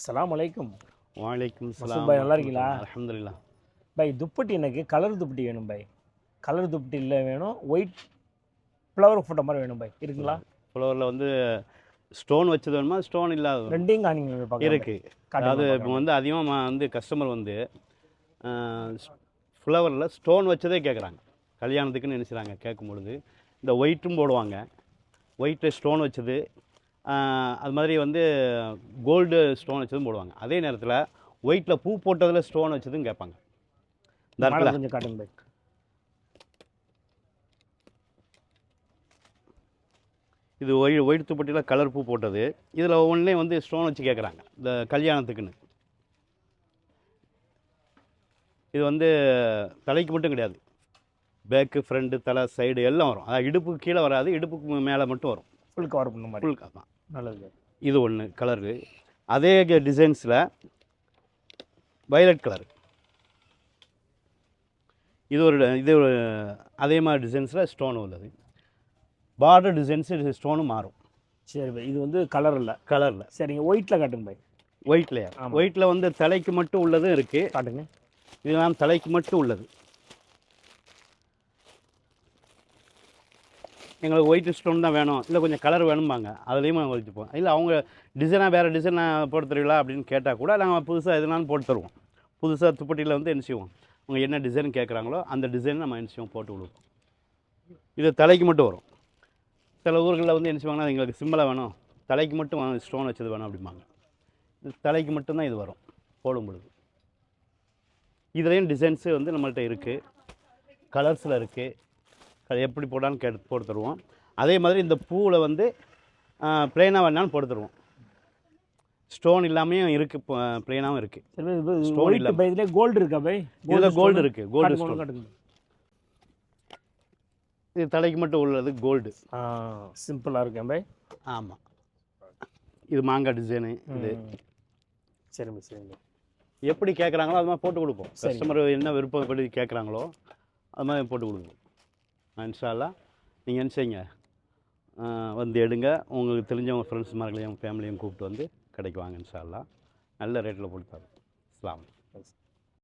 அஸ்ஸலாமு அலைக்கும். வலைக்கும் மசூத் சலாம் பாய் நல்லா இருக்கீங்களா? அல்ஹம்துலில்லாஹ். பாய் துப்பட்டி எனக்கு கலர் துப்பட்டி வேணும் பாய். கலர் துப்பட்டி இல்லை வேணும், ஒயிட் ஃப்ளவர் ஃபோட்டோ மாதிரி வேணும் பாய். இருக்குங்களா? ஃப்ளவரில் வந்து ஸ்டோன் வச்சது வேணுமா, ஸ்டோன் இல்லாத வேணுமா? ரெண்டையும் காணிங்க பார்க்கலாம். இருக்குது. அதாவது இப்போ வந்து அதிகமாக வந்து கஸ்டமர் வந்து ஃப்ளவரில் ஸ்டோன் வச்சதே கேட்குறாங்க. கல்யாணத்துக்குன்னு நினச்சிறாங்க கேட்கும் பொழுது. இந்த ஒயிட்டும் போடுவாங்க, ஒயிட்டில் ஸ்டோன் வச்சது, அது மாதிரி வந்து கோல்டு ஸ்டோன் வச்சதும் போடுவாங்க. அதே நேரத்தில் ஒயிட்டில் பூ போட்டதில் ஸ்டோன் வச்சதும் கேட்பாங்க. இந்த மாடல் கொஞ்சம் காட்டுங்க பாய். இது ஒயிட் துப்பட்டியில் கலர் பூ போட்டது. இதில் ஒவ்வொன்றிலையும் வந்து ஸ்டோன் வச்சு கேட்குறாங்க இந்த கல்யாணத்துக்குன்னு. இது வந்து தலைக்கு மட்டும் கிடையாது, பேக்கு, ஃப்ரண்ட்டு, தலை, சைடு எல்லாம் வரும். அதாவது இடுப்புக்கு கீழே வராது, இடுப்புக்கு மேலே மட்டும் வரும். ஃபுல் கவர் பண்ண மாதிரி. ஃபுல் கவர் தான். நல்லது. இது ஒன்று கலரு. அதே டிசைன்ஸில் வயலட் கலர். இது ஒரு அதே மாதிரி டிசைன்ஸில் ஸ்டோன் உள்ளது. பார்டர் டிசைன்ஸு ஸ்டோனும் மாறும். சரி பாய், இது வந்து கலர் இல்லை, கலரில். சரிங்க. ஒயிட்டில் காட்டுங்க பாய். ஒயிட்லையா? ஒயிட்டில் வந்து தலைக்கு மட்டும் உள்ளதும் இருக்குது. காட்டுங்க. இதெல்லாம் தலைக்கு மட்டும் உள்ளது. எங்களுக்கு ஒயிட் ஸ்டோன் தான் வேணும், இல்லை கொஞ்சம் கலர் வேணும்பாங்க, அதுலேயும் நாங்கள் வச்சுப்போம். இல்லை அவங்க டிசைனாக வேறு டிசைனாக போட்டு தருவீங்களா அப்படின்னு கேட்டால் கூட நாங்கள் புதுசாக எதுனாலும் போட்டு தருவோம். புதுசாக துப்பட்டியில் வந்து என்ன செய்வோம், அவங்க என்ன டிசைன் கேட்குறாங்களோ அந்த டிசைன் நம்ம என்ன செய்வோம் போட்டு கொடுப்போம். இது தலைக்கு மட்டும் வரும். சில ஊர்களில் வந்து என்ன செய்வாங்கன்னா எங்களுக்கு சிம்பிளாக வேணும், தலைக்கு மட்டும் ஸ்டோன் வச்சது வேணும் அப்படிம்பாங்க. இது தலைக்கு மட்டும்தான் இது வரும் போடும் பொழுது. இதுலேயும் டிசைன்ஸு வந்து நம்மள்கிட்ட இருக்குது, கலர்ஸில் இருக்குது. அது எப்படி போடான்னு போட்டு தருவோம். அதே மாதிரி இந்த பூவில் வந்து ப்ளெயினாக வேணாலும் போட்டு தருவோம். ஸ்டோன் இல்லாமையும் இருக்குது, ப்ளெயினாகவும் இருக்குது. ஸ்டோன் இல்லை பாய். இதில் கோல்டு இருக்கா பாய்? இதில் கோல்டு இருக்குது, கோல்டு ஸ்டோன். காட்டுங்க. இது தலைக்கு மட்டும் உள்ளது கோல்டு. சிம்பிளாக இருக்கேன் பாய். ஆமாம். இது மாங்காய் டிசைனு. இது சரிங்க சரிங்க. எப்படி கேட்குறாங்களோ அது மாதிரி போட்டு கொடுப்போம். கஸ்டமர் என்ன விருப்பப்படி கேட்குறாங்களோ அது மாதிரி போட்டு கொடுப்போம். இன்ஷா அல்லாஹ் நீங்கள் என்ன செய்யுங்க, வந்து எடுங்க. உங்களுக்கு தெரிஞ்சவங்க ஃப்ரெண்ட்ஸ் மாதிரிலையும் ஃபேமிலியும் கூப்பிட்டு வந்து கடைக்கு வாங்க. இன்ஷா அல்லாஹ் நல்ல ரேட்டில் போட்டு தரோம். அஸ்ஸலாமு அலைக்கும்.